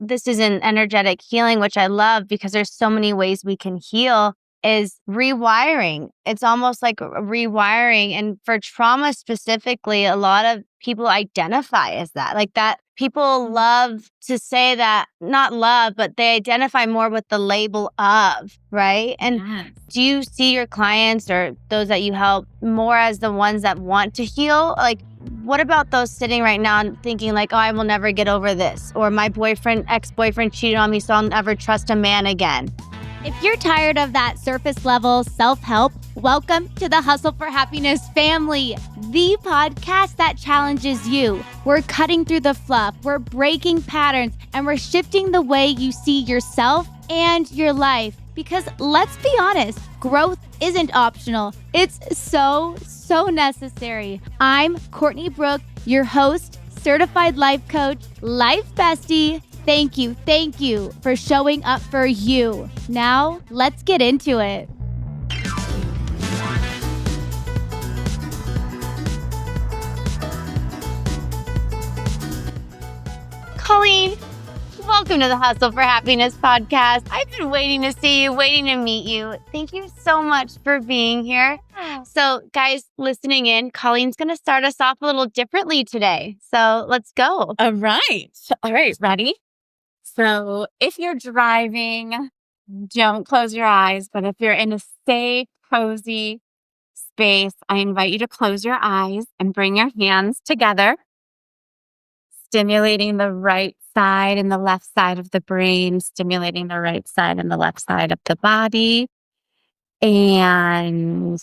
this is an energetic healing, which I love because there's so many ways we can heal, is rewiring. It's almost like rewiring. And for trauma specifically, a lot of people identify as that. Like that, people love to say that, not love, but they identify more with the label of, right? And Yes. do you see your clients or those that you help more as the ones that want to heal? Like, what about those sitting right now and thinking like, oh, I will never get over this, or my ex-boyfriend cheated on me, so I'll never trust a man again? If you're tired of that surface level self-help, welcome to the Hustle for Happiness family, the podcast that challenges you. We're cutting through the fluff, we're breaking patterns, and we're shifting the way you see yourself and your life. Because let's be honest, growth isn't optional. It's so necessary. I'm Courtney Brooke, your host, certified life coach, life bestie. Thank you for showing up for you. Now, let's get into it. Colleen, welcome to the Hustle for Happiness podcast. I've been waiting to see you, waiting to meet you. Thank you so much for being here. So, guys listening in, Colleen's going to start us off a little differently today. So, let's go. All right, ready? So if you're driving, don't close your eyes. But if you're in a safe, cozy space, I invite you to close your eyes and bring your hands together, stimulating the right side and the left side of the brain, stimulating the right side and the left side of the body. And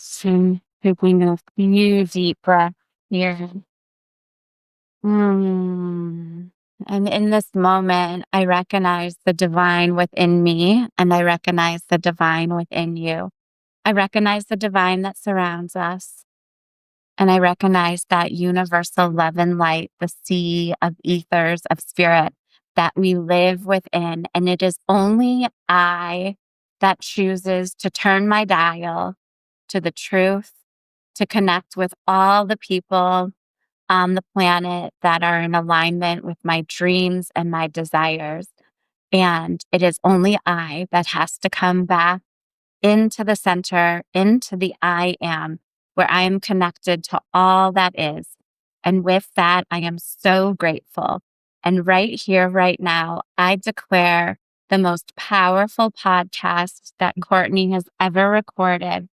taking a few deep breaths here. And in this moment, I recognize the divine within me, and I recognize the divine within you. I recognize the divine that surrounds us, and I recognize that universal love and light, the sea of ethers of spirit that we live within. And it is only I that chooses to turn my dial to the truth, to connect with all the people on the planet that are in alignment with my dreams and my desires. And it is only I that has to come back into the center, into the I am, where I am connected to all that is. And with that, I am so grateful. And right here, right now, I declare the most powerful podcast that Courtney has ever recorded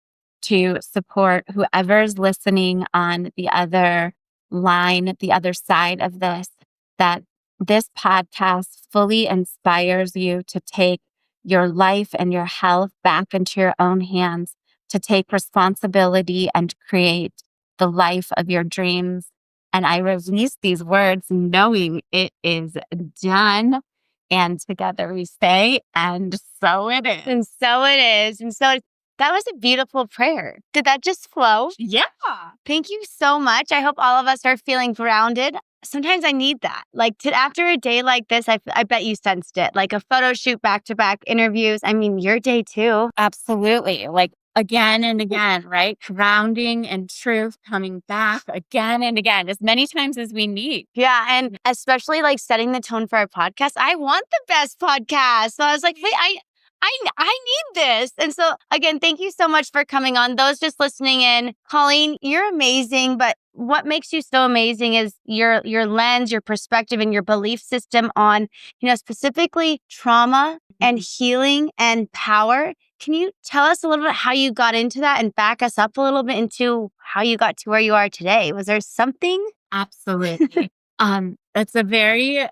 to support whoever's listening on the other line, the other side of this, that this podcast fully inspires you to take your life and your health back into your own hands, to take responsibility and create the life of your dreams. And I release these words knowing it is done. And together we say, and so it is. And so it is. And so that was a beautiful prayer. Did that just flow? Yeah. Thank you so much. I hope all of us are feeling grounded. Sometimes I need that. Like after a day like this, I bet you sensed it. Like a photo shoot, back-to-back interviews. I mean, your day too. Absolutely. Like again and again, right? Grounding and truth, coming back again and again, as many times as we need. Yeah. And especially like setting the tone for our podcast. I want the best podcast. So I was like, hey, I need this. And so again, thank you so much for coming on. Those just listening in, Colleen, you're amazing. But what makes you so amazing is your lens, your perspective, and your belief system on, specifically trauma and healing and power. Can you tell us a little bit how you got into that and back us up a little bit into how you got to where you are today? Was there something? Absolutely. It's a very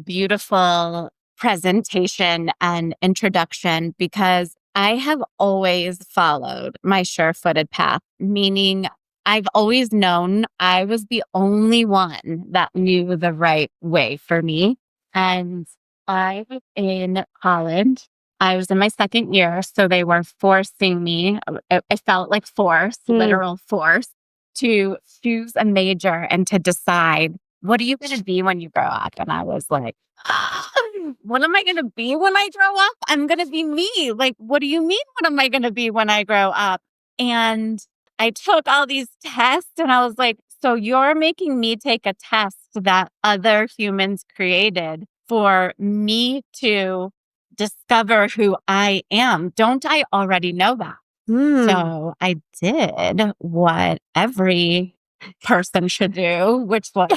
beautiful presentation and introduction because I have always followed my sure-footed path, meaning I've always known I was the only one that knew the right way for me. And I was in college. I was in my second year, so they were forcing me. It felt like force, literal force, to choose a major and to decide, what are you going to be when you grow up? And I was like, what am I going to be when I grow up? I'm going to be me. Like, what do you mean? What am I going to be when I grow up? And I took all these tests and I was like, so you're making me take a test that other humans created for me to discover who I am. Don't I already know that? So I did what every person should do, which was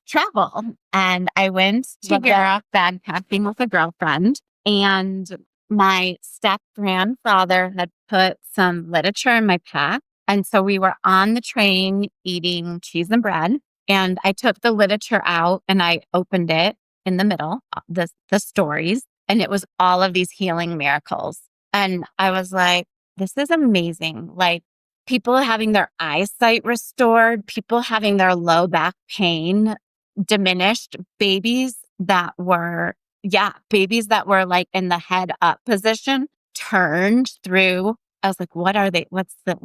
travel. And I went to Europe backpacking with a girlfriend, and my step grandfather had put some literature in my pack. And so we were on the train eating cheese and bread. And I took the literature out and I opened it in the middle, the stories, and it was all of these healing miracles. And I was like, this is amazing. Like, people having their eyesight restored, people having their low back pain diminished, babies that were like in the head up position turned through. I was like, what are they? What's the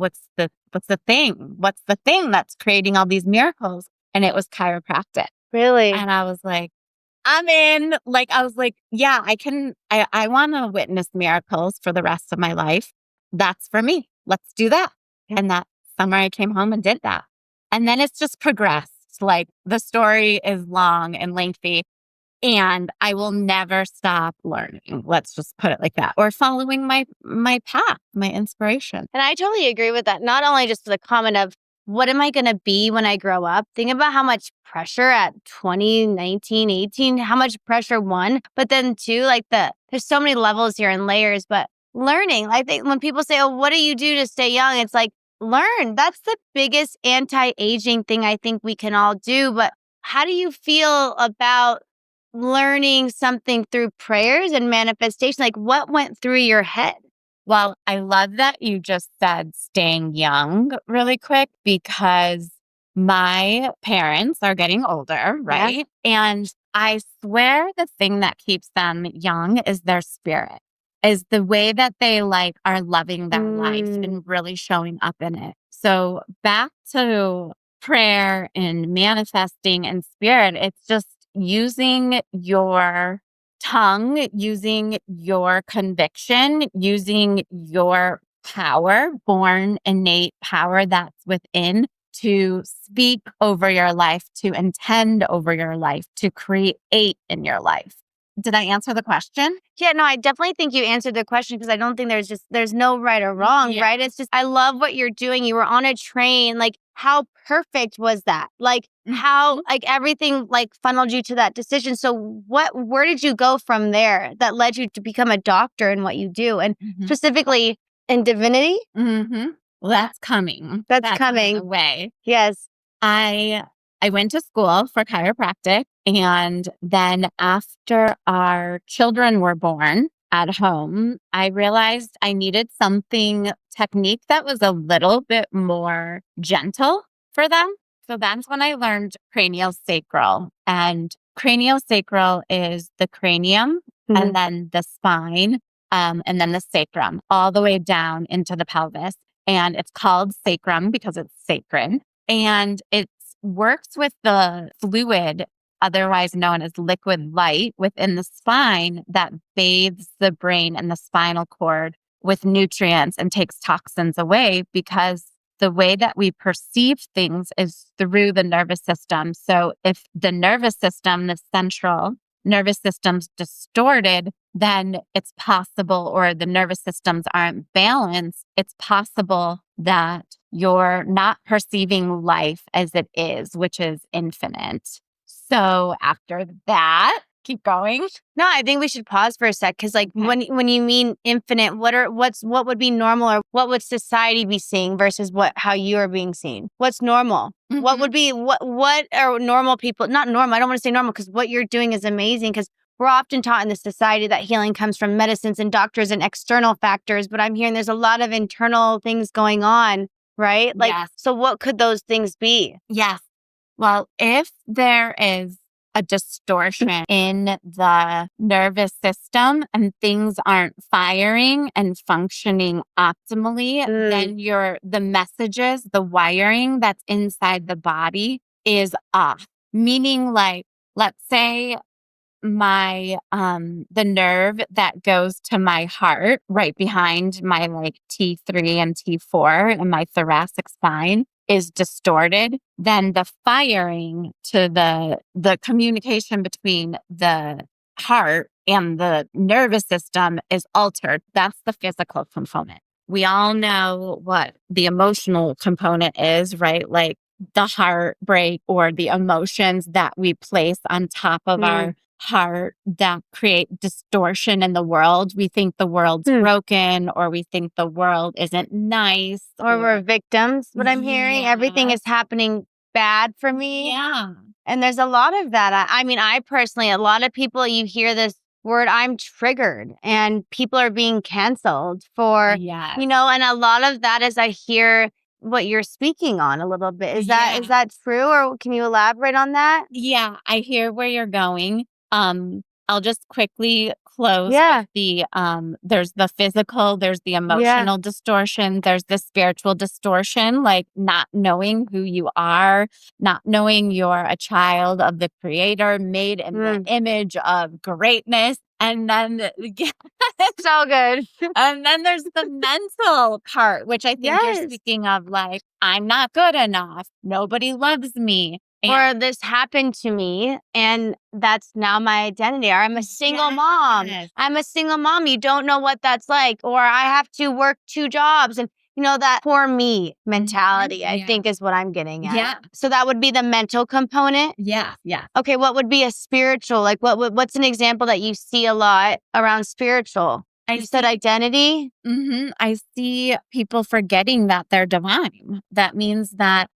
thing? What's the thing that's creating all these miracles? And it was chiropractic. Really? And I was like, I'm in. Like, I was like, yeah, I want to witness miracles for the rest of my life. That's for me. Let's do that. And that summer I came home and did that. And then it's just progressed. Like, the story is long and lengthy, and I will never stop learning. Let's just put it like that. Or following my path, my inspiration. And I totally agree with that. Not only just the comment of, what am I going to be when I grow up? Think about how much pressure at 20, 19, 18, how much pressure, one, but then two, like there's so many levels here and layers, but learning. I think when people say, oh, what do you do to stay young? It's like, learn. That's the biggest anti-aging thing I think we can all do. But how do you feel about learning something through prayers and manifestation? Like, what went through your head? Well, I love that you just said staying young really quick, because my parents are getting older, right? And I swear the thing that keeps them young is their spirit, is the way that they like are loving their life and really showing up in it. So back to prayer and manifesting and spirit, it's just using your tongue, using your conviction, using your power, born innate power that's within, to speak over your life, to intend over your life, to create in your life. Did I answer the question? Yeah, no, I definitely think you answered the question, because I don't think there's no right or wrong, right? It's just, I love what you're doing. You were on a train. Like, how perfect was that? Like, how, like, everything like funneled you to that decision. So where did you go from there that led you to become a doctor in what you do? And specifically in divinity? Well, that's coming. That's coming. On the way. Yes. I went to school for chiropractic, and then after our children were born at home, I realized I needed something technique that was a little bit more gentle for them. So that's when I learned craniosacral. And craniosacral is the cranium and then the spine, and then the sacrum, all the way down into the pelvis. And it's called sacrum because it's sacred. And it works with the fluid, otherwise known as liquid light, within the spine that bathes the brain and the spinal cord with nutrients and takes toxins away, because the way that we perceive things is through the nervous system. So if the nervous system, the central nervous system's distorted, then it's possible, or the nervous systems aren't balanced, it's possible that you're not perceiving life as it is, which is infinite. So after that, keep going. No, I think we should pause for a sec, because like when you mean infinite, what would be normal, or what would society be seeing versus how you are being seen? What's normal? What would be what are normal people? Not normal. I don't want to say normal, because what you're doing is amazing, because we're often taught in this society that healing comes from medicines and doctors and external factors, but I'm hearing there's a lot of internal things going on, right? Like, so what could those things be? Yes. Well, if there is a distortion in the nervous system and things aren't firing and functioning optimally, then the messages, the wiring that's inside the body is off. Meaning, like, let's say the nerve that goes to my heart right behind my like T3 and T4 and my thoracic spine is distorted, then the firing to the communication between the heart and the nervous system is altered. That's the physical component. We all know what the emotional component is, right? Like the heartbreak or the emotions that we place on top of our heart that create distortion in the world. We think the world's broken, or we think the world isn't nice. Or we're victims, what I'm hearing. Everything is happening bad for me. Yeah. And there's a lot of that. I mean, I personally, a lot of people, you hear this word, I'm triggered, and people are being canceled for, Yes. and a lot of that is I hear what you're speaking on a little bit. Is that true, or can you elaborate on that? Yeah, I hear where you're going. I'll just quickly close Yeah. with there's the physical, there's the emotional distortion, there's the spiritual distortion, like not knowing who you are, not knowing you're a child of the creator, made in the image of greatness. And then So good. and then there's the mental part, which I think you're speaking of, like, I'm not good enough. Nobody loves me. Or this happened to me, and that's now my identity. Or I'm a single mom. I'm a single mom. You don't know what that's like. Or I have to work 2 jobs. And, that poor me mentality, I think, is what I'm getting at. Yeah. So that would be the mental component. Yeah. Yeah. Okay, what would be a spiritual? Like, what's an example that you see a lot around spiritual? You said identity? I see people forgetting that they're divine. That means that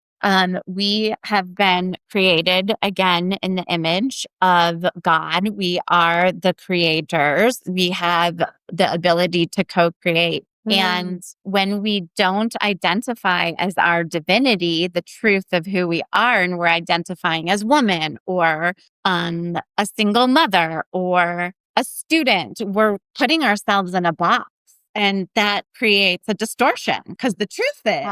we have been created again in the image of God. We are the creators. We have the ability to co-create. And when we don't identify as our divinity, the truth of who we are, and we're identifying as woman or a single mother or a student, we're putting ourselves in a box. And that creates a distortion, because the truth is...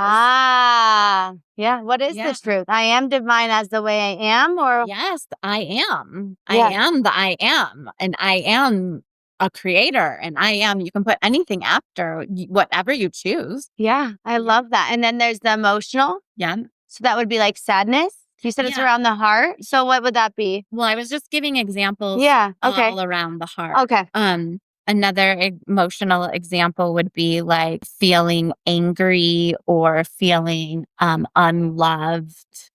What is the truth? I am divine as the way I am, or... Yes, I am. I am the I am. And I am a creator. And I am, you can put anything after, whatever you choose. Yeah, I love that. And then there's the emotional. Yeah. So that would be like sadness. You said it's around the heart. So what would that be? Well, I was just giving examples all around the heart. Okay. Another emotional example would be like feeling angry or feeling unloved.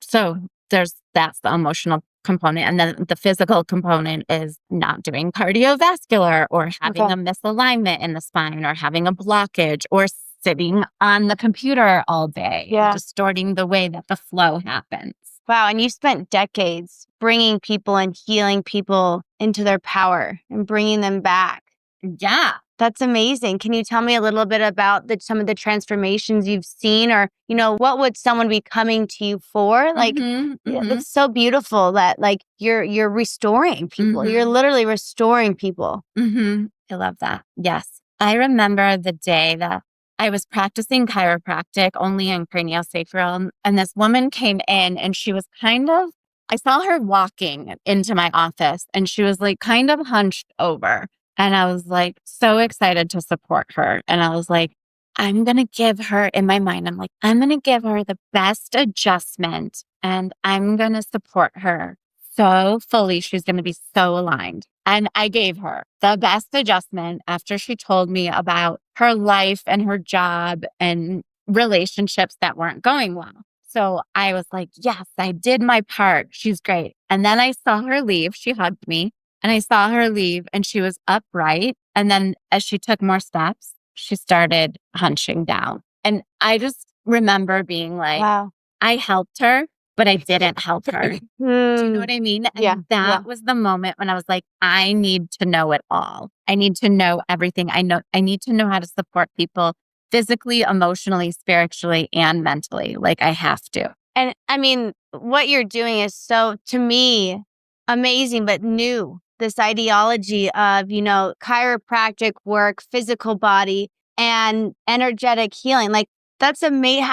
So that's the emotional component. And then the physical component is not doing cardiovascular, or having a misalignment in the spine, or having a blockage, or sitting on the computer all day, distorting the way that the flow happens. Wow. And you spent decades bringing people and healing people into their power and bringing them back. Yeah. That's amazing. Can you tell me a little bit about some of the transformations you've seen, or, what would someone be coming to you for? Like, it's so beautiful that like you're restoring people. You're literally restoring people. I love that. Yes. I remember the day that I was practicing chiropractic only in craniosacral, and this woman came in, and she was I saw her walking into my office, and she was like kind of hunched over. And I was like so excited to support her. And I was like, I'm going to give her, in my mind, I'm like, I'm going to give her the best adjustment, and I'm going to support her so fully. She's going to be so aligned. And I gave her the best adjustment after she told me about her life and her job and relationships that weren't going well. So I was like, yes, I did my part. She's great. And then I saw her leave. She hugged me, and I saw her leave, and she was upright. And then as she took more steps, she started hunching down. And I just remember being like, wow, I helped her, but I didn't help her. Do you know what I mean? And that was the moment when I was like, I need to know it all. I need to know everything. I need to know how to support people physically, emotionally, spiritually, and mentally. Like, I have to. And I mean, what you're doing is so, to me, amazing, but new. This ideology of, chiropractic work, physical body, and energetic healing. Like, That's amazing.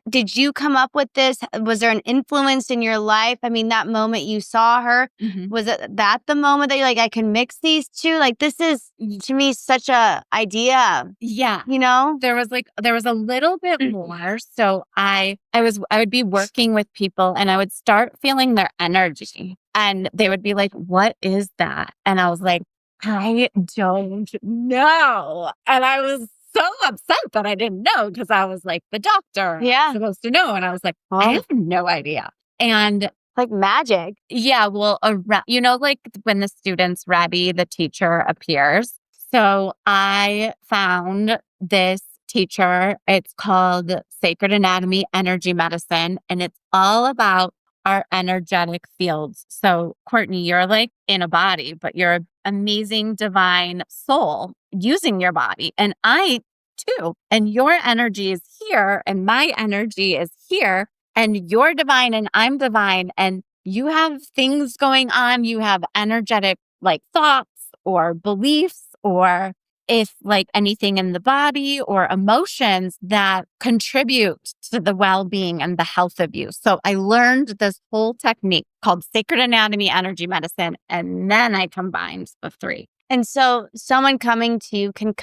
Did you come up with this? Was there an influence in your life? I mean, that moment you saw her, was it that the moment that you're like, I can mix these two? Like, this is to me such a idea. Yeah. You know? There was a little bit more. So I would be working with people and I would start feeling their energy and they would be like, what is that? And I was like, I don't know. And I was so upset that I didn't know because I was like the doctor. Yeah. I'm supposed to know. And I was like, I have no idea. And like magic. yeah, well, like when the student's ready, the teacher appears. So I found this teacher. It's called Sacred Anatomy, Energy Medicine, and it's all about our energetic fields. So Courtney, you're like in a body, but you're an amazing divine soul using your body. And I too. And your energy is here and my energy is here. And you're divine and I'm divine. And you have things going on. You have energetic like thoughts or beliefs or if like anything in the body or emotions that contribute to the well-being and the health of you. So I learned this whole technique called Sacred Anatomy Energy Medicine. And then I combined the three. And so someone coming to you can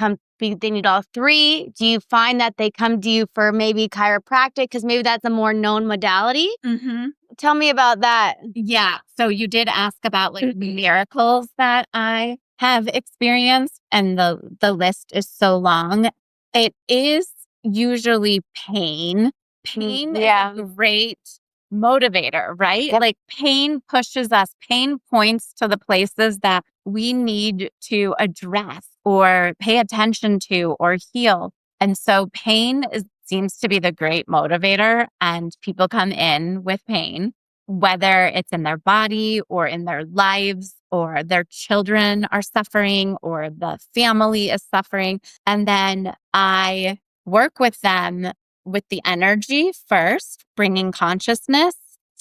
they need all three. Do you find that they come to you for maybe chiropractic? Because maybe that's a more known modality. Tell me about that. Yeah. So you did ask about like miracles that I have experienced, and the list is so long. It is usually pain. Pain is a great motivator, right? Like pain pushes us. Pain points to the places that we need to address or pay attention to or heal. And so pain seems to be the great motivator, and people come in with pain, whether it's in their body or in their lives or their children are suffering or the family is suffering. And then I work with them with the energy first, bringing consciousness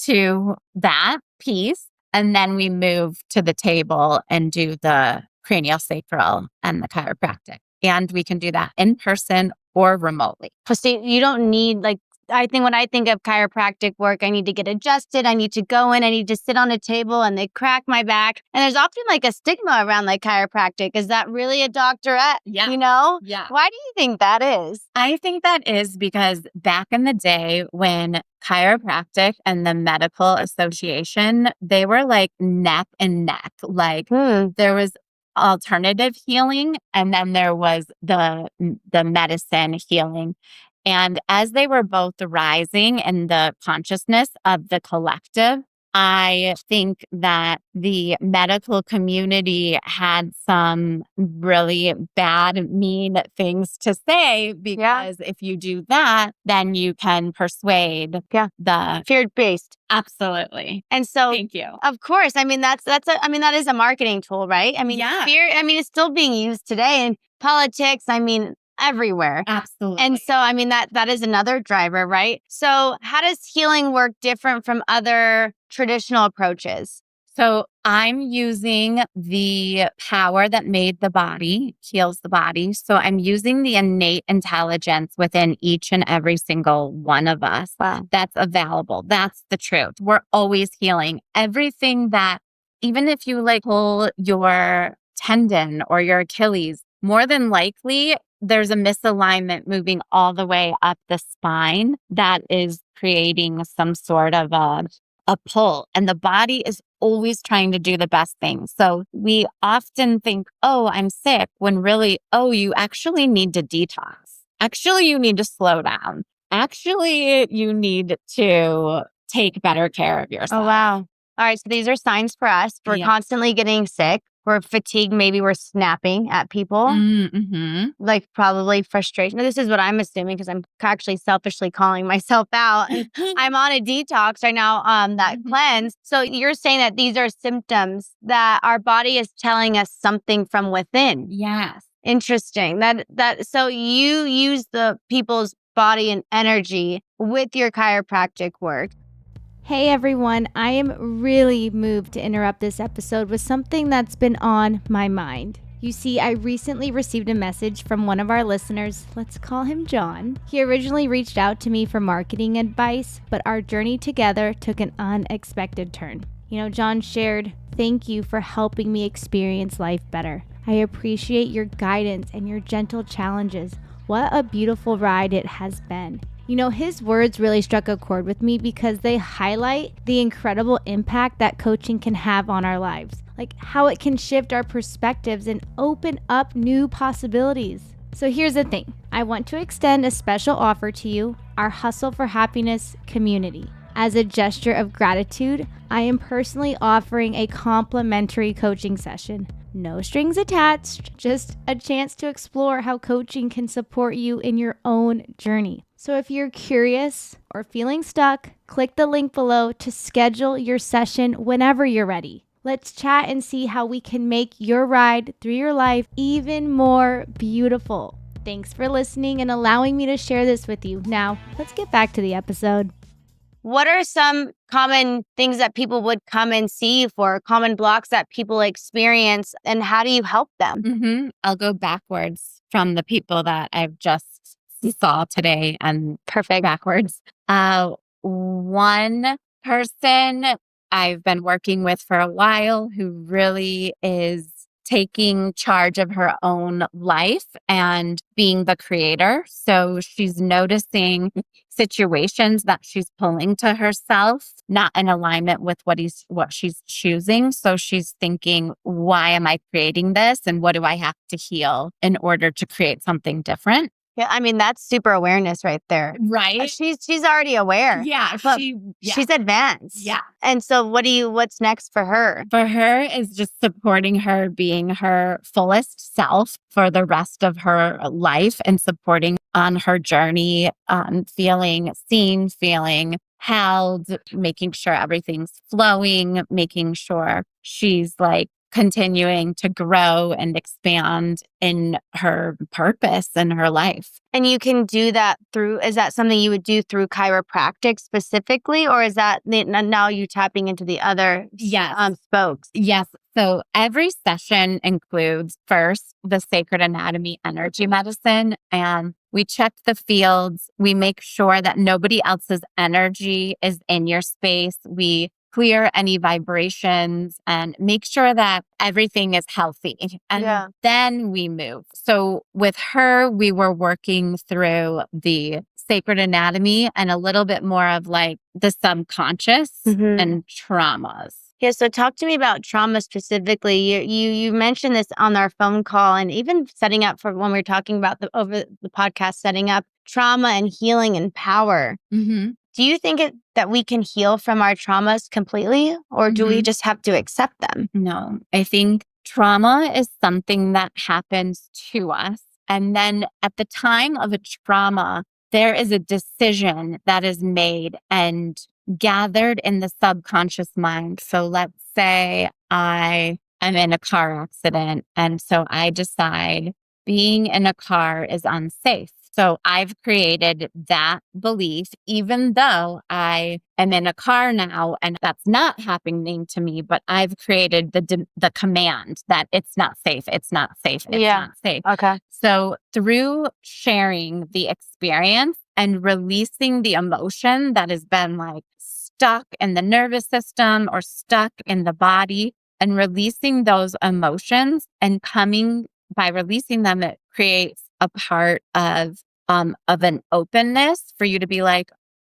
to that piece. And then we move to the table and do the craniosacral and the chiropractic. And we can do that in person or remotely. So you don't need when I think of chiropractic work, I need to get adjusted. I need to go in. I need to sit on a table and they crack my back. And there's often like a stigma around like chiropractic. Is that really a doctorate? Yeah. You know? Yeah. Why do you think that is? I think that is because back in the day when chiropractic and the medical association, they were like neck and neck. Like there was alternative healing and then there was the medicine healing. And as they were both rising in the consciousness of the collective, I think that the medical community had some really bad, mean things to say because if you do that, then you can persuade the fear-based. Absolutely. And so, thank you. Of course, I mean that is a marketing tool, right? I mean, fear. I mean, it's still being used today in politics. I mean, everywhere. Absolutely. And so, I mean, that is another driver, right? So how does healing work different from other traditional approaches? So I'm using the power that made the body, heals the body. So I'm using the innate intelligence within each and every single one of us that's available. That's the truth. We're always healing. Everything that, even if you like pull your tendon or your Achilles, more than likely, there's a misalignment moving all the way up the spine that is creating some sort of a pull. And the body is always trying to do the best thing. So we often think, oh, I'm sick, when really, oh, you actually need to detox. Actually, you need to slow down. Actually, you need to take better care of yourself. Oh, wow. All right. So these are signs for us. We're constantly getting sick. We're fatigued. Maybe we're snapping at people, like probably frustration. This is what I'm assuming because I'm actually selfishly calling myself out. I'm on a detox right now, that cleanse. So you're saying that these are symptoms that our body is telling us something from within. Yes. Interesting. So you use the people's body and energy with your chiropractic work. Hey everyone, I am really moved to interrupt this episode with something that's been on my mind. You see, I recently received a message from one of our listeners. Let's call him John. He originally reached out to me for marketing advice, but our journey together took an unexpected turn. John shared, "Thank you for helping me experience life better. I appreciate your guidance and your gentle challenges. What a beautiful ride it has been." His words really struck a chord with me because they highlight the incredible impact that coaching can have on our lives, like how it can shift our perspectives and open up new possibilities. So here's the thing. I want to extend a special offer to you, our Hustle for Happiness community. As a gesture of gratitude, I am personally offering a complimentary coaching session. No strings attached, just a chance to explore how coaching can support you in your own journey. So if you're curious or feeling stuck, click the link below to schedule your session whenever you're ready. Let's chat and see how we can make your ride through your life even more beautiful. Thanks for listening and allowing me to share this with you. Now, let's get back to the episode. What are some common things that people would come and see you for, common blocks that people experience, and how do you help them? I'll go backwards from the people that I've just saw today and Perfect. backwards. One person I've been working with for a while who really is taking charge of her own life and being the creator. So she's noticing situations that she's pulling to herself, not in alignment with what she's choosing. So she's thinking, why am I creating this? And what do I have to heal in order to create something different? Yeah, I mean, that's super awareness right there. Right. She's already aware. Yeah. She's advanced. Yeah. And so what's next for her? For her is just supporting her being her fullest self for the rest of her life and supporting on her journey, feeling seen, feeling held, making sure everything's flowing, making sure she's continuing to grow and expand in her purpose in her life. And you can do that is that something you would do through chiropractic specifically, or is that now you tapping into the other spokes? Yes. So every session includes first the sacred anatomy energy medicine, and we check the fields. We make sure that nobody else's energy is in your space. We clear any vibrations and make sure that everything is healthy. And then we move. So with her, we were working through the sacred anatomy and a little bit more of the subconscious and traumas. Yeah. So talk to me about trauma specifically. You mentioned this on our phone call and even setting up for when we were talking about over the podcast, setting up trauma and healing and power. Do you think that we can heal from our traumas completely, or do we just have to accept them? No, I think trauma is something that happens to us. And then at the time of a trauma, there is a decision that is made and gathered in the subconscious mind. So let's say I am in a car accident, and so I decide being in a car is unsafe. So I've created that belief, even though I am in a car now and that's not happening to me, but I've created the command that it's not safe. It's not safe. It's not safe. Okay. So through sharing the experience and releasing the emotion that has been stuck in the nervous system or stuck in the body, and releasing those emotions and by releasing them, it creates a part of an openness for you to be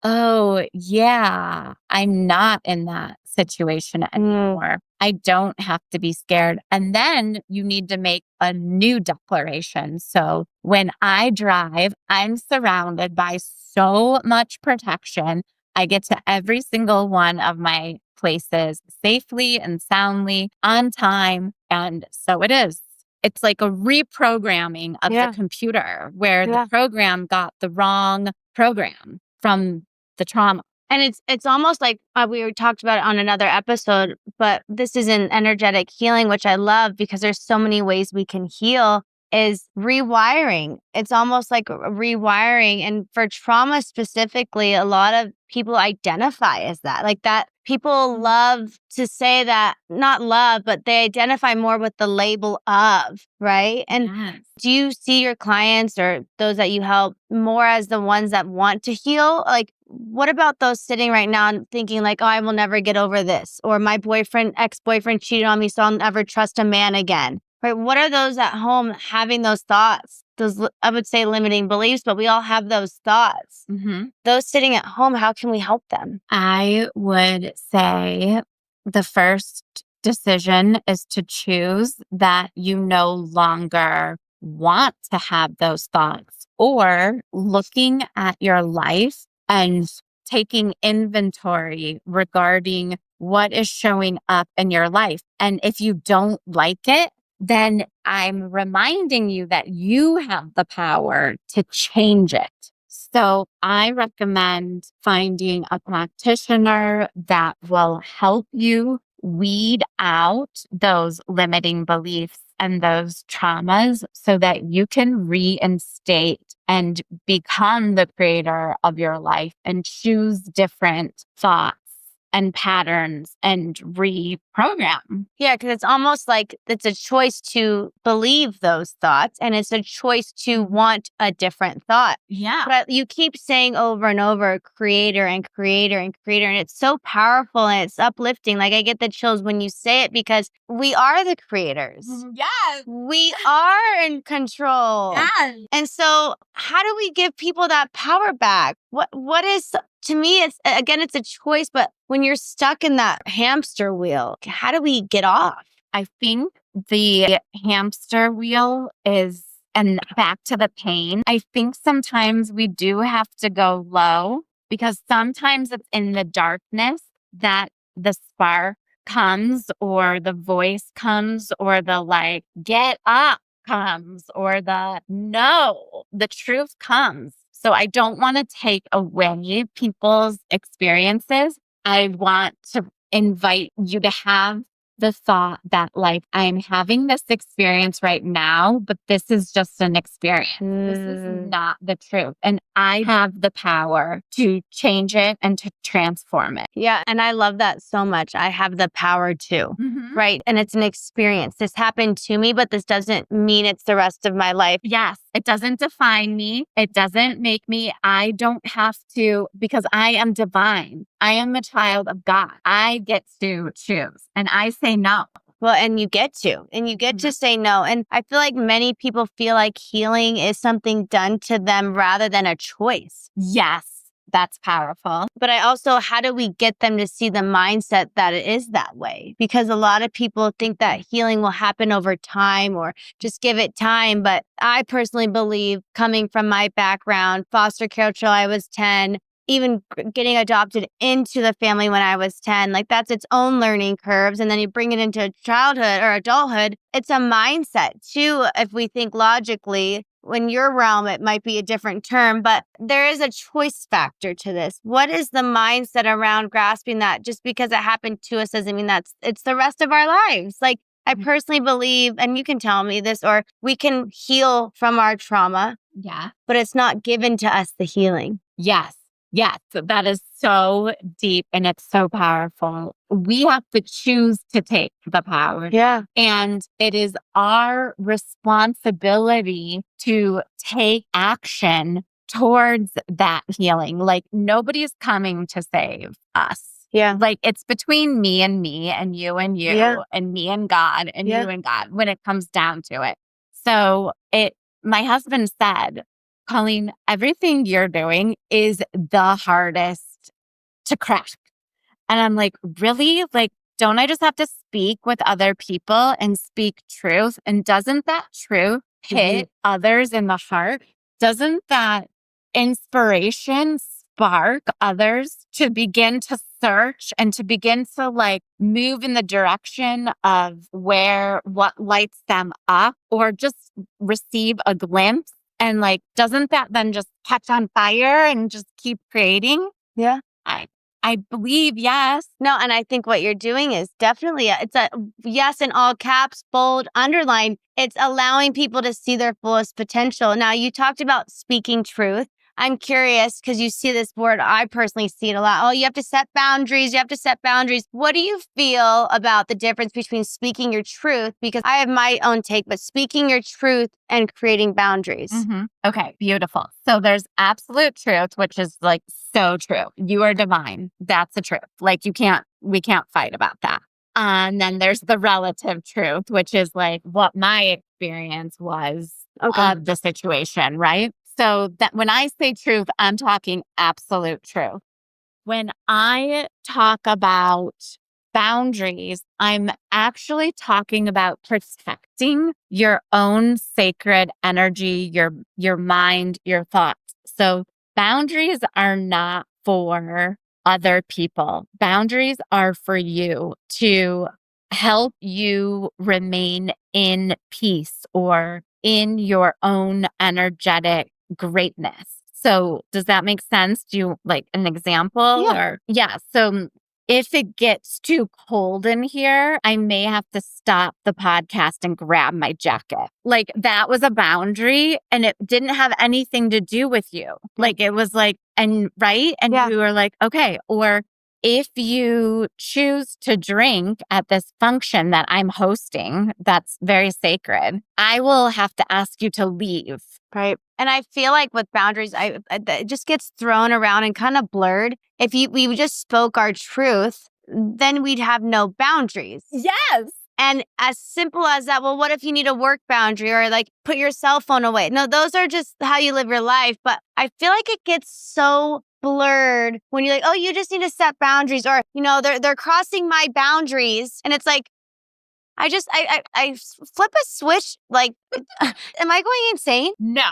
oh yeah, I'm not in that situation anymore. I don't have to be scared. And then you need to make a new declaration. So when I drive, I'm surrounded by so much protection. I get to every single one of my places safely and soundly on time. And so it is. It's like a reprogramming of the computer where the program got the wrong program from the trauma. And it's almost like we talked about it on another episode, but this is an energetic healing, which I love because there's so many ways we can heal. is rewiring. It's almost like rewiring. And for trauma specifically, a lot of people identify as that. Like that people love to say that, not love, but they identify more with the label of, right? And Yes. do you see your clients or those that you help more as the ones that want to heal? Like, what about those sitting right now and thinking like, oh, I will never get over this, or my ex-boyfriend cheated on me, so I'll never trust a man again? Right? What are those at home having those thoughts? I would say limiting beliefs, but we all have those thoughts. Mm-hmm. Those sitting at home, how can we help them? I would say the first decision is to choose that you no longer want to have those thoughts, or looking at your life and taking inventory regarding what is showing up in your life. And if you don't like it, then I'm reminding you that you have the power to change it. So I recommend finding a practitioner that will help you weed out those limiting beliefs and those traumas so that you can reinstate and become the creator of your life and choose different thoughts and patterns and reprogram. Yeah, because it's almost like it's a choice to believe those thoughts, and it's a choice to want a different thought. Yeah. But you keep saying over and over, creator and creator and creator, and it's so powerful and it's uplifting. Like I get the chills when you say it because we are the creators. Yes. We are in control. Yes. And so how do we give people that power back? What is, to me, it's again, it's a choice, but when you're stuck in that hamster wheel, how do we get off? I think the hamster wheel is, and back to the pain, I think sometimes we do have to go low, because sometimes it's in the darkness that the spark comes, or the voice comes, or the like, get up comes, or the no, the truth comes. So I don't want to take away people's experiences. I want to invite you to have the thought that, like, I'm having this experience right now, but this is just an experience. This is not the truth. And I have the power to change it and to transform it. Yeah. And I love that so much. I have the power to, right? And it's an experience. This happened to me, but this doesn't mean it's the rest of my life. Yes. It doesn't define me. It doesn't make me. I don't have to, because I am divine. I am a child of God. I get to choose, and I say no. Well, and you get to say no. And I feel like many people feel like healing is something done to them rather than a choice. Yes, that's powerful. But I also, how do we get them to see the mindset that it is that way? Because a lot of people think that healing will happen over time or just give it time. But I personally believe, coming from my background, foster care till I was 10, even getting adopted into the family when I was 10, like that's its own learning curves. And then you bring it into childhood or adulthood. It's a mindset too. If we think logically, in your realm, it might be a different term, but there is a choice factor to this. What is the mindset around grasping that just because it happened to us doesn't mean it's the rest of our lives? Like, I personally believe, and you can tell me this, or we can heal from our trauma. Yeah. But it's not given to us, the healing. Yes. Yes, that is so deep and it's so powerful. We have to choose to take the power. Yeah. And it is our responsibility to take action towards that healing. Like, nobody's coming to save us. Yeah. Like, it's between me and you and you, and me and God and you and God when it comes down to it. So my husband said, Colleen, everything you're doing is the hardest to crack. And I'm like, really? Like, don't I just have to speak with other people and speak truth? And doesn't that truth hit others in the heart? Doesn't that inspiration spark others to begin to search and to begin to like move in the direction of what lights them up, or just receive a glimpse? And like, doesn't that then just catch on fire and just keep creating? Yeah. I believe, yes. No, and I think what you're doing is definitely, it's a yes in all caps, bold, underline. It's allowing people to see their fullest potential. Now, you talked about speaking truth. I'm curious because you see this word. I personally see it a lot. Oh, you have to set boundaries. You have to set boundaries. What do you feel about the difference between speaking your truth? Because I have my own take, but speaking your truth and creating boundaries. Mm-hmm. Okay, beautiful. So there's absolute truth, which is like so true. You are divine. That's the truth. Like we can't fight about that. And then there's the relative truth, which is like what my experience was of the situation, right? So that when I say truth, I'm talking absolute truth. When I talk about boundaries, I'm actually talking about protecting your own sacred energy, your mind, your thoughts. So boundaries are not for other people. Boundaries are for you to help you remain in peace or in your own energetic greatness. So does that make sense? Do you like an example? Yeah. So if it gets too cold in here, I may have to stop the podcast and grab my jacket. Like that was a boundary and it didn't have anything to do with you. Like it was like, and right. And you were like, okay. Or if you choose to drink at this function that I'm hosting, that's very sacred, I will have to ask you to leave. Right. And I feel like with boundaries, it just gets thrown around and kind of blurred. If we just spoke our truth, then we'd have no boundaries. Yes. And as simple as that, well, what if you need a work boundary or like put your cell phone away? No, those are just how you live your life. But I feel like it gets so blurred when you're like, oh, you just need to set boundaries or, they're crossing my boundaries. And it's like, I flip a switch. Like, am I going insane? No,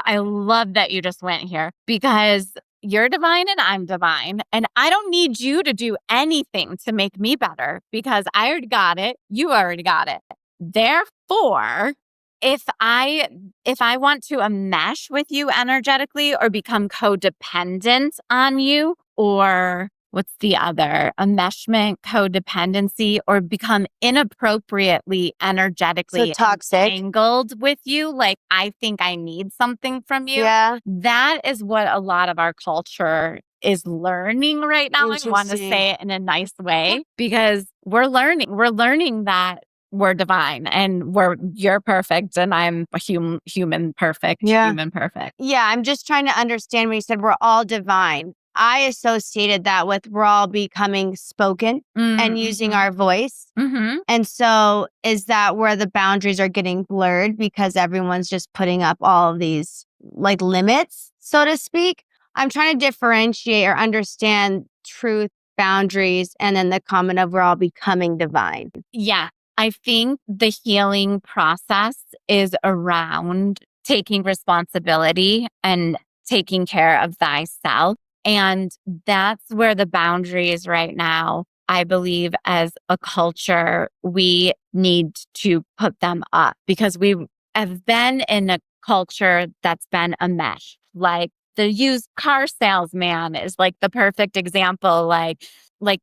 I love that you just went here because you're divine and I'm divine. And I don't need you to do anything to make me better because I already got it. You already got it. Therefore, if I want to enmesh with you energetically or become codependent on you, or what's the other? Enmeshment, codependency, or become inappropriately energetically entangled with you. Like, I think I need something from you. Yeah. That is what a lot of our culture is learning right now. I want to say it in a nice way because we're learning that we're divine and you're perfect and I'm a human perfect. Human perfect. Yeah. I'm just trying to understand when you said we're all divine. I associated that with we're all becoming spoken and using our voice. Mm-hmm. And so is that where the boundaries are getting blurred because everyone's just putting up all of these like limits, so to speak? I'm trying to differentiate or understand truth, boundaries, and then the comment of we're all becoming divine. Yeah. I think the healing process is around taking responsibility and taking care of thyself. And that's where the boundaries right now, I believe as a culture, we need to put them up because we have been in a culture that's been a mesh. Like the used car salesman is like the perfect example. Like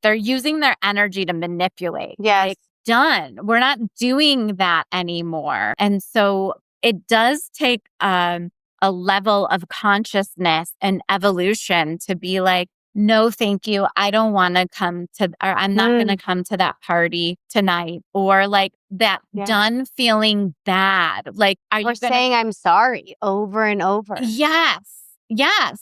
they're using their energy to manipulate. Yes. Like, done. We're not doing that anymore. And so it does take a level of consciousness and evolution to be like, no, thank you. I don't want to I'm not going to come to that party tonight. Or like that done feeling bad. Like, saying I'm sorry over and over? Yes.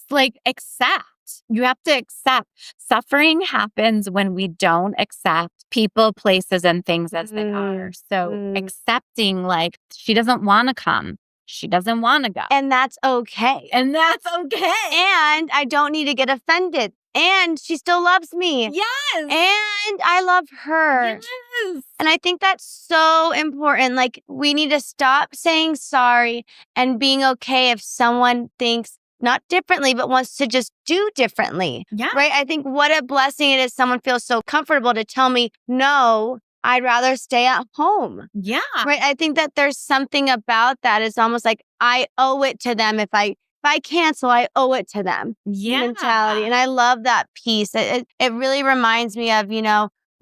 Like accept. You have to accept. Suffering happens when we don't accept people, places, and things as they are. So accepting like she doesn't want to come. She doesn't want to go. And that's okay. And I don't need to get offended. And she still loves me. Yes. And I love her. Yes. And I think that's so important. Like, we need to stop saying sorry and being okay if someone thinks not differently, but wants to just do differently. Yeah. Right? I think what a blessing it is someone feels so comfortable to tell me, no, I'd rather stay at home. Yeah. Right? I think that there's something about that. It's almost like I owe it to them if I I cancel, I owe it to them Yeah. mentality. And I love that piece. It really reminds me of, we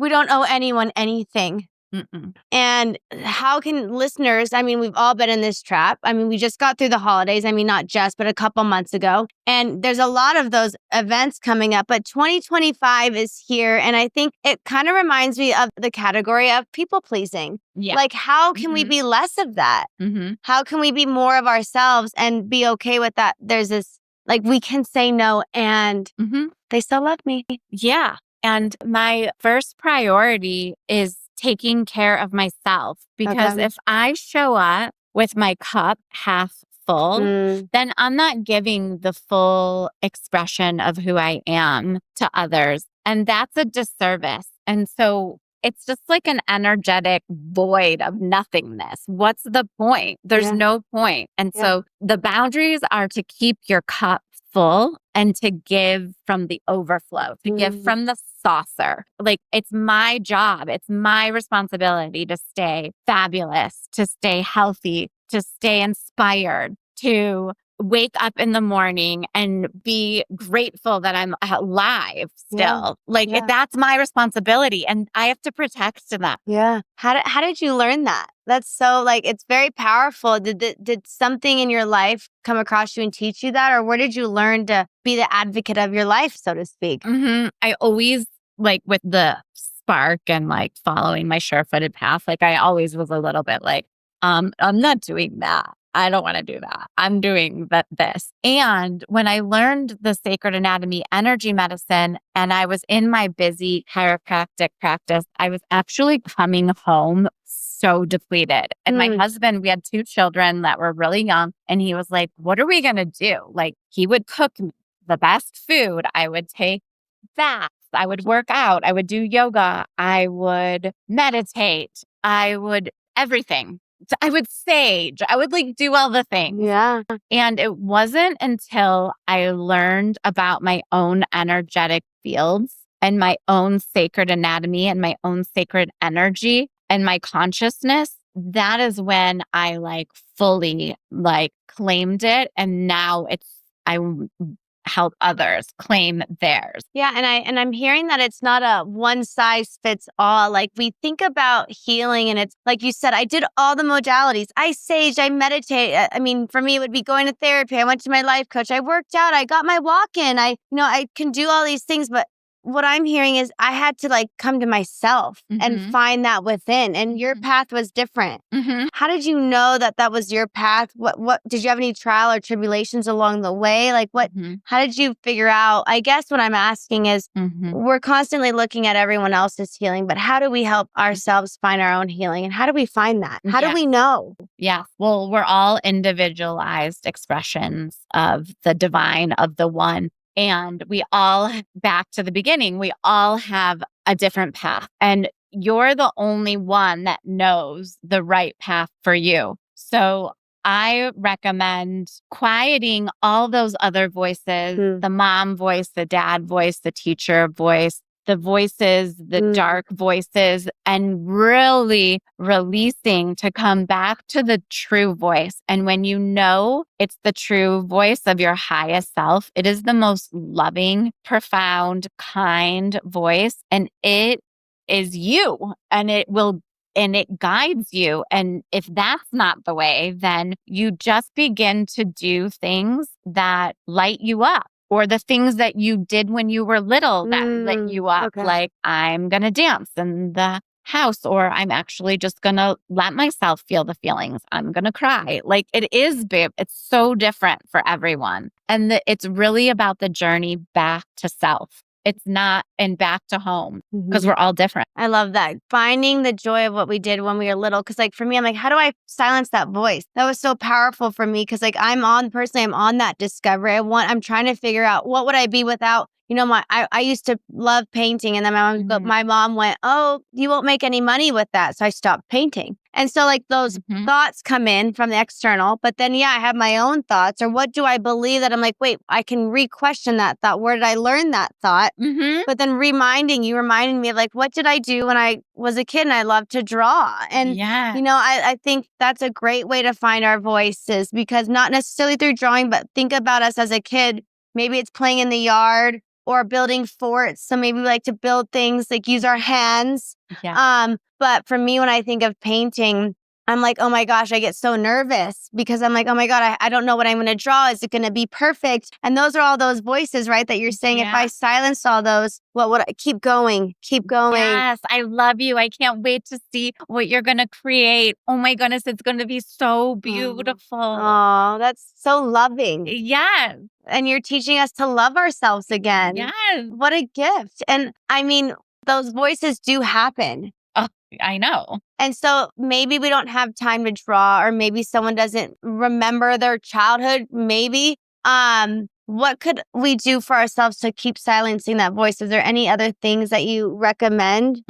don't owe anyone anything. Mm-mm. And how can listeners, I mean, we've all been in this trap. I mean, we just got through the holidays. I mean, not just, but a couple months ago. And there's a lot of those events coming up, but 2025 is here. And I think it kind of reminds me of the category of people pleasing. Yeah. Like, how can we be less of that? Mm-hmm. How can we be more of ourselves and be okay with that? There's this, like, we can say no and they still love me. Yeah. And my first priority is taking care of myself, because if I show up with my cup half full, then I'm not giving the full expression of who I am to others. And that's a disservice. And so it's just like an energetic void of nothingness. What's the point? There's no point. And so the boundaries are to keep your cup full and to give from the overflow, to give from the saucer. Like, it's my job. It's my responsibility to stay fabulous, to stay healthy, to stay inspired, to wake up in the morning and be grateful that I'm alive still. That's my responsibility, and I have to protect that. Yeah. How did you learn that? That's so, like, it's very powerful. Did something in your life come across you and teach you that? Or where did you learn to be the advocate of your life, so to speak? I always, like, with the spark and like following my sure-footed path, like, I always was a little bit like, I'm not doing that. I don't want to do that. I'm doing this. And when I learned the sacred anatomy, energy medicine, and I was in my busy chiropractic practice, I was actually coming home so depleted. And my husband, we had 2 children that were really young. And he was like, what are we going to do? Like, he would cook me the best food. I would take baths. I would work out. I would do yoga. I would meditate. I would everything. I would sage. I would like do all the things. Yeah. And it wasn't until I learned about my own energetic fields and my own sacred anatomy and my own sacred energy and my consciousness, that is when I like fully like claimed it. And now I help others claim theirs. Yeah. And I'm hearing that it's not a one size fits all. Like, we think about healing and it's like you said, I did all the modalities. I saged, I meditate. I mean, for me, it would be going to therapy. I went to my life coach. I worked out. I got my walk in. I can do all these things, but what I'm hearing is I had to like come to myself and find that within. And your path was different. How did you know that was your path? What did you have any trial or tribulations along the way? Like, how did you figure out? I guess what I'm asking is we're constantly looking at everyone else's healing, but how do we help ourselves find our own healing? And how do we find that? How do we know? Yeah. Well, we're all individualized expressions of the divine, of the one. And we all, back to the beginning, we all have a different path. And you're the only one that knows the right path for you. So I recommend quieting all those other voices, the mom voice, the dad voice, the teacher voice, the voices, the dark voices, and really releasing to come back to the true voice. And when you know it's the true voice of your highest self, it is the most loving, profound, kind voice. And it is you, and it guides you. And if that's not the way, then you just begin to do things that light you up. Or the things that you did when you were little that lit you up, like I'm going to dance in the house, or I'm actually just going to let myself feel the feelings. I'm going to cry. Like, it is, babe. It's so different for everyone. And it's really about the journey back to self. It's not and back to home, because we're all different. I love that. Finding the joy of what we did when we were little. Because like for me, I'm like, how do I silence that voice? That was so powerful for me. Because like I'm on that discovery. I'm trying to figure out what would I be without, I used to love painting, and then my mom went, oh, you won't make any money with that. So I stopped painting. And so like those thoughts come in from the external, but then, I have my own thoughts, or what do I believe that I'm like, wait, I can re-question that thought. Where did I learn that thought? But then reminding me of like, what did I do when I was a kid and I loved to draw? And, I think that's a great way to find our voices, because not necessarily through drawing, but think about us as a kid. Maybe it's playing in the yard or building forts. So maybe we like to build things, like use our hands. But for me, when I think of painting, I'm like, oh my gosh, I get so nervous because I'm like, oh my God, I don't know what I'm going to draw. Is it going to be perfect? And those are all those voices, right? That you're saying, if I silence all those, what would I keep going? Yes, I love you. I can't wait to see what you're going to create. Oh my goodness, it's going to be so beautiful. Oh, that's so loving. Yes. And you're teaching us to love ourselves again. Yes. What a gift. And I mean, those voices do happen. I know. And so maybe we don't have time to draw, or maybe someone doesn't remember their childhood. Maybe. What could we do for ourselves to keep silencing that voice? Is there any other things that you recommend?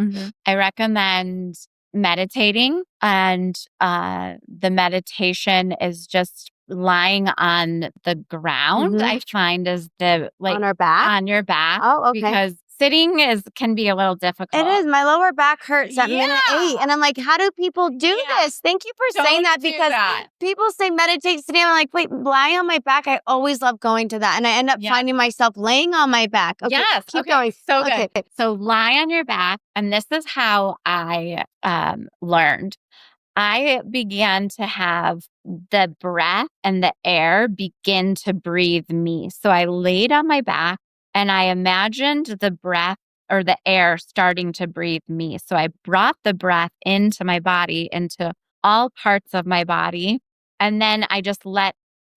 I recommend meditating, and the meditation is just lying on the ground. I find is on our back? On your back. Oh, okay. Because sitting can be a little difficult. It is. My lower back hurts at minute 8. And I'm like, how do people do this? Thank you for saying that, because people say meditate sitting. I'm like, wait, lie on my back. I always love going to that. And I end up finding myself laying on my back. Okay, yes. Keep going. So good. So lie on your back. And this is how I learned. I began to have the breath and the air begin to breathe me. So I laid on my back, and I imagined the breath or the air starting to breathe me. So I brought the breath into my body, into all parts of my body. And then I just let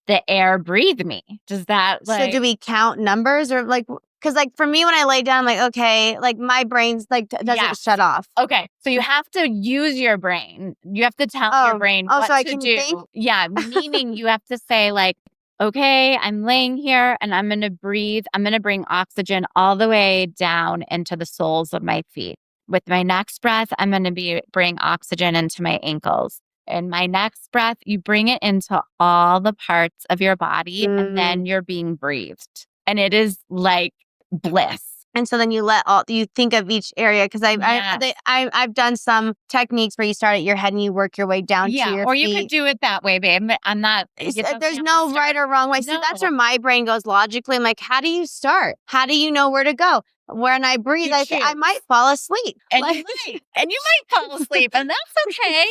the air breathe me. Does that So do we count numbers, or like, because like for me, when I lay down, I'm like, okay, like my brain's like doesn't shut off. Okay. So you have to use your brain. You have to tell your brain what so I to can do. think? Yeah. Meaning you have to say like, okay, I'm laying here and I'm going to breathe. I'm going to bring oxygen all the way down into the soles of my feet. With my next breath, I'm going to bring oxygen into my ankles. In my next breath, you bring it into all the parts of your body, and then you're being breathed. And it is like bliss. And so then you think of each area, because I've done some techniques where you start at your head and you work your way down to your or feet. you could do it that way, babe. I'm not. There's no right or wrong way. See, that's where my brain goes logically. I'm like, how do you start? How do you know where to go? When I breathe, I might fall asleep. And you might fall asleep, and that's okay.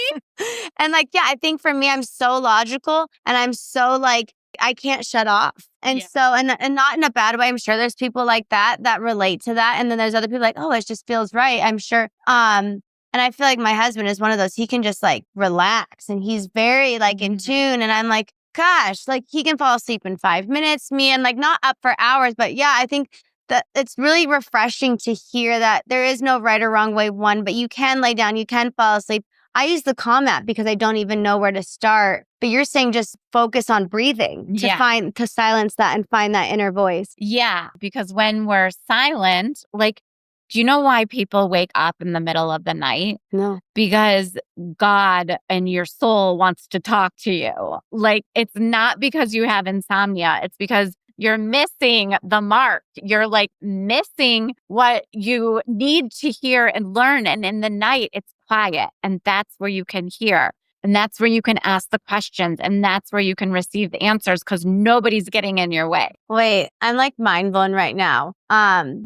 And like, I think for me, I'm so logical, and I'm so like, I can't shut off. And so, and not in a bad way. I'm sure there's people like that relate to that. And then there's other people like, oh, it just feels right. I'm sure. And I feel like my husband is one of those, he can just like relax, and he's very like in tune. And I'm like, gosh, like he can fall asleep in 5 minutes. Me, and like not up for hours, but I think that it's really refreshing to hear that there is no right or wrong way, but you can lay down, you can fall asleep. I use the Calm app because I don't even know where to start. But you're saying just focus on breathing to silence that and find that inner voice. Yeah, because when we're silent, like, do you know why people wake up in the middle of the night? No. Because God and your soul wants to talk to you. Like, it's not because you have insomnia. It's because you're missing the mark. You're like missing what you need to hear and learn. And in the night, it's quiet. And that's where you can hear. And that's where you can ask the questions. And that's where you can receive the answers, because nobody's getting in your way. Wait, I'm like mind blown right now.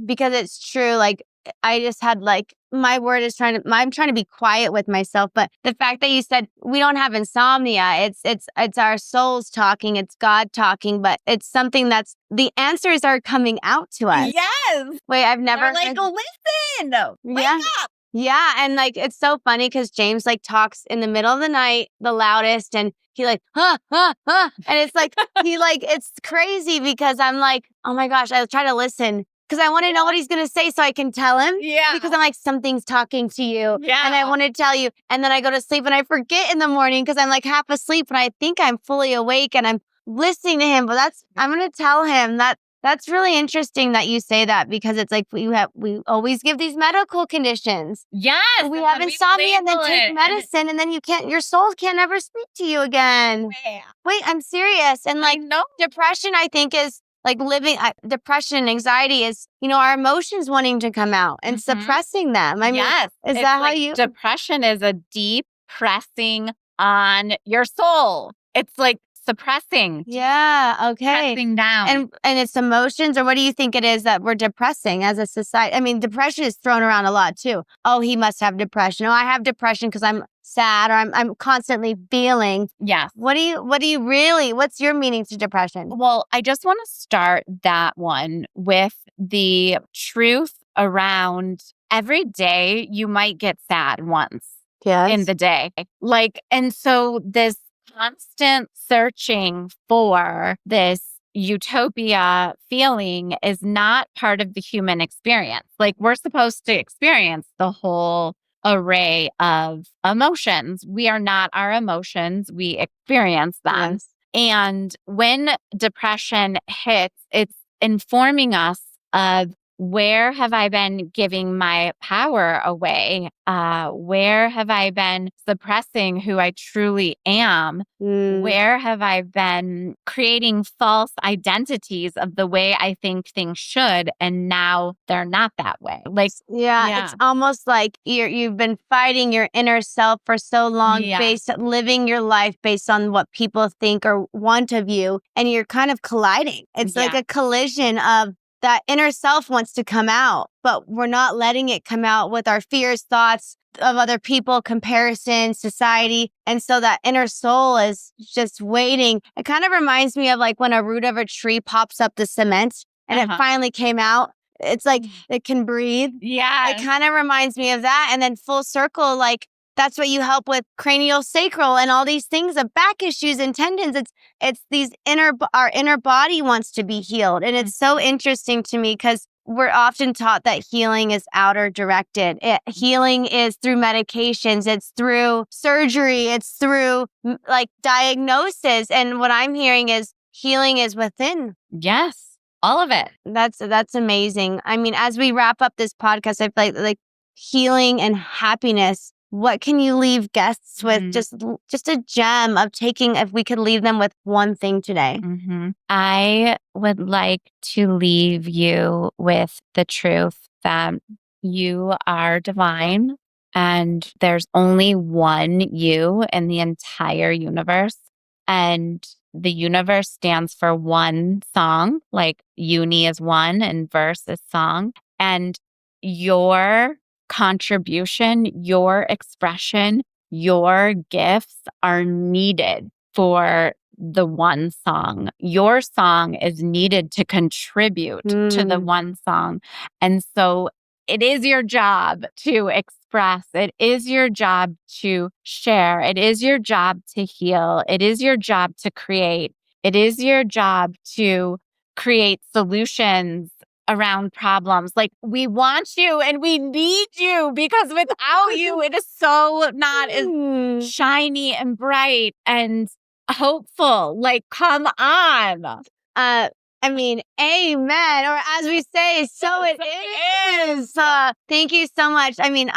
Because it's true. Like, I just had like, my word is I'm trying to be quiet with myself. But the fact that you said we don't have insomnia, it's our souls talking, it's God talking, but it's something that's, the answers are coming out to us. Yes. Wait, I've never. They're like, listen, wake up. Yeah. And like, it's so funny because James like talks in the middle of the night, the loudest, and he like, huh. And it's like, it's crazy because I'm like, oh my gosh, I try to listen because I want to know what he's going to say so I can tell him. Yeah. Because I'm like, something's talking to you. Yeah. And I want to tell you. And then I go to sleep and I forget in the morning because I'm like half asleep and I think I'm fully awake and I'm listening to him. But I'm going to tell him that That's really interesting that you say that, because it's like we always give these medical conditions. Yes. We have insomnia and then take medicine and then your soul can't ever speak to you again. Wait, I'm serious. And like depression, I think is like depression and anxiety is, our emotions wanting to come out and suppressing them. I mean, is that how you? Depression is a deep pressing on your soul. It's like suppressing. Yeah. Okay. Pressing down. And it's emotions, or what do you think it is that we're depressing as a society? I mean, depression is thrown around a lot too. Oh, he must have depression. Oh, I have depression because I'm sad, or I'm constantly feeling. Yeah. What's your meaning to depression? Well, I just want to start that one with the truth around every day you might get sad once in the day. And so this constant searching for this utopia feeling is not part of the human experience. Like, we're supposed to experience the whole array of emotions. We are not our emotions. We experience them. Yes. And when depression hits, it's informing us of, where have I been giving my power away? Where have I been suppressing who I truly am? Where have I been creating false identities of the way I think things should, and now they're not that way? It's almost like you've been fighting your inner self for so long, living your life based on what people think or want of you, and you're kind of colliding. It's like a collision of that inner self wants to come out, but we're not letting it come out with our fears, thoughts of other people, comparison, society. And so that inner soul is just waiting. It kind of reminds me of like when a root of a tree pops up the cement and it finally came out. It's like it can breathe. Yeah. It kind of reminds me of that. And then full circle, like that's what you help with, craniosacral and all these things of back issues and tendons. It's these our inner body wants to be healed. And it's so interesting to me because we're often taught that healing is outer directed. Healing is through medications. It's through surgery. It's through like diagnosis. And what I'm hearing is healing is within. Yes. All of it. That's amazing. I mean, as we wrap up this podcast, I feel like healing and happiness. What can you leave guests with? Just a gem of taking, if we could leave them with one thing today. I would like to leave you with the truth that you are divine and there's only one you in the entire universe. And the universe stands for one song, like uni is one and verse is song. And your contribution, your expression, your gifts are needed for the one song. Your song is needed to contribute to the one song. And so it is your job to express. It is your job to share. It is your job to heal. It is your job to create. It is your job to create solutions around problems. Like, we want you and we need you, because without you, it is so not as shiny and bright and hopeful. Like, come on. I mean, amen. Or as we say, so it is. Thank you so much. I mean,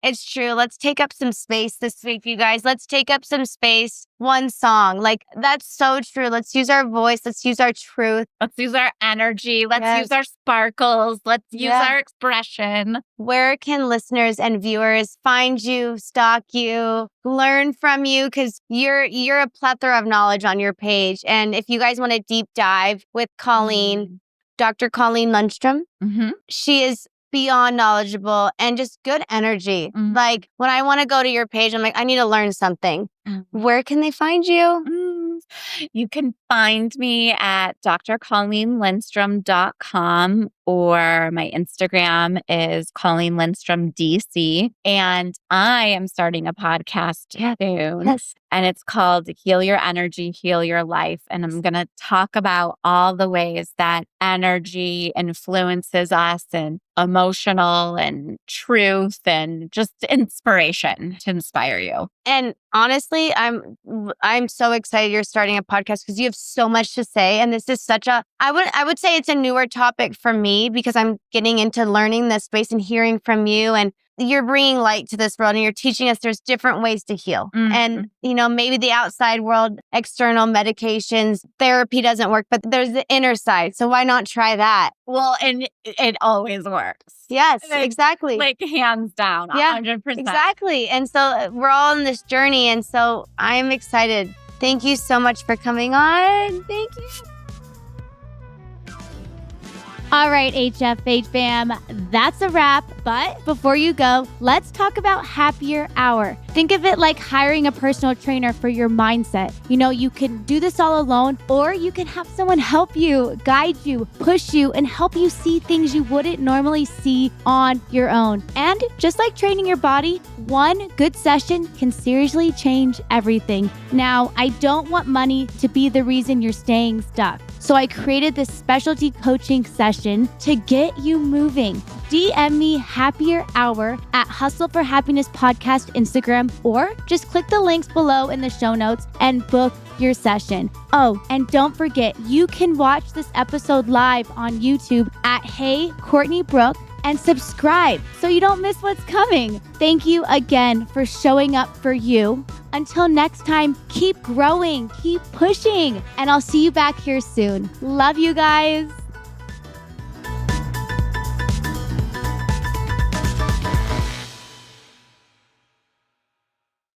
it's true. Let's take up some space this week, you guys. Let's take up some space. One song. Like, that's so true. Let's use our voice. Let's use our truth. Let's use our energy. Let's use our sparkles. Let's use our expression. Where can listeners and viewers find you, stalk you, learn from you? Because you're a plethora of knowledge on your page. And if you guys want to deep dive with Colleen, Dr. Colleen Lindstrom, she is beyond knowledgeable and just good energy. Like, when I want to go to your page, I'm like, I need to learn something. Where can they find you? You can find me at drcolleenlindstrom.com. or my Instagram is Colleen Lindstrom DC. And I am starting a podcast soon. Yes. And it's called Heal Your Energy, Heal Your Life. And I'm going to talk about all the ways that energy influences us, and emotional and truth and just inspiration to inspire you. And honestly, I'm so excited you're starting a podcast because you have so much to say. And this is such a, I would say it's a newer topic for me because I'm getting into learning this space and hearing from you, and you're bringing light to this world and you're teaching us there's different ways to heal. Mm-hmm. And, maybe the outside world, external medications, therapy doesn't work, but there's the inner side. So why not try that? Well, and it always works. Yes, exactly. Like hands down, 100%. Exactly. And so we're all on this journey. And so I'm excited. Thank you so much for coming on. Thank you. All right, HFH fam, that's a wrap. But before you go, let's talk about Happier Hour. Think of it like hiring a personal trainer for your mindset. You can do this all alone, or you can have someone help you, guide you, push you, and help you see things you wouldn't normally see on your own. And just like training your body, one good session can seriously change everything. Now, I don't want money to be the reason you're staying stuck. So I created this specialty coaching session to get you moving. DM me Happier Hour at Hustle for Happiness Podcast Instagram, or just click the links below in the show notes and book your session. Oh, and don't forget, you can watch this episode live on YouTube at Hey Courtney Brooke and subscribe so you don't miss what's coming. Thank you again for showing up for you. Until next time, keep growing, keep pushing, and I'll see you back here soon. Love you guys.